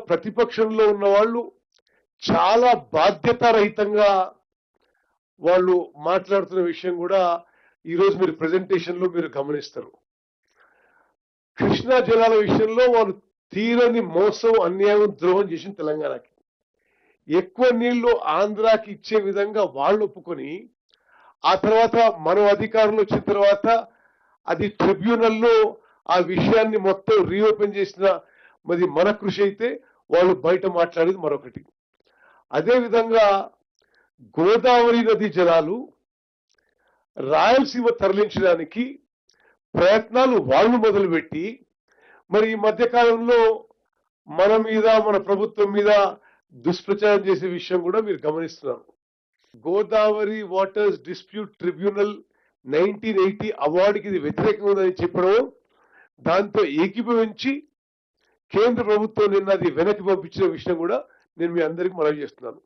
ప్రతిపక్షంలో ఉన్న వాళ్ళు చాలా బాధ్యతారహితంగా వాళ్ళు మాట్లాడుతున్న విషయం కూడా ఈరోజు మీరు ప్రెజెంటేషన్ లో మీరు గమనిస్తారు. కృష్ణా జలాల విషయంలో వాళ్ళు తీరని మోసం, అన్యాయం, ద్రోహం చేసిన తెలంగాణకి. ఎక్కువ నీళ్లు ఆంధ్రాకి ఇచ్చే విధంగా వాళ్ళు ఒప్పుకొని, ఆ తర్వాత మనం అధికారంలో వచ్చిన తర్వాత అది ట్రిబ్యునల్లో ఆ విషయాన్ని మొత్తం రీఓపెన్ చేసిన మరి మన కృషి అయితే వాళ్ళు బయట మాట్లాడేది మరొకటి. అదేవిధంగా గోదావరి నది జలాలు రాయలసీమ తరలించడానికి ప్రయత్నాలు వాళ్ళు మొదలుపెట్టి, మరి ఈ మధ్య కాలంలో మన మీద, మన ప్రభుత్వం మీద దుష్ప్రచారం చేసే విషయం కూడా మీరు గమనిస్తున్నారు. గోదావరి వాటర్స్ డిస్ప్యూట్ ట్రిబ్యునల్ 1980 అవార్డుకి ఇది వ్యతిరేకంగా ఉందని చెప్పడం, దాంతో ఏకీభవించి కేంద్ర ప్రభుత్వం నిన్న అది వెనక్కి పంపించిన విషయం కూడా నేను మీ అందరికీ మనవి చేస్తున్నాను.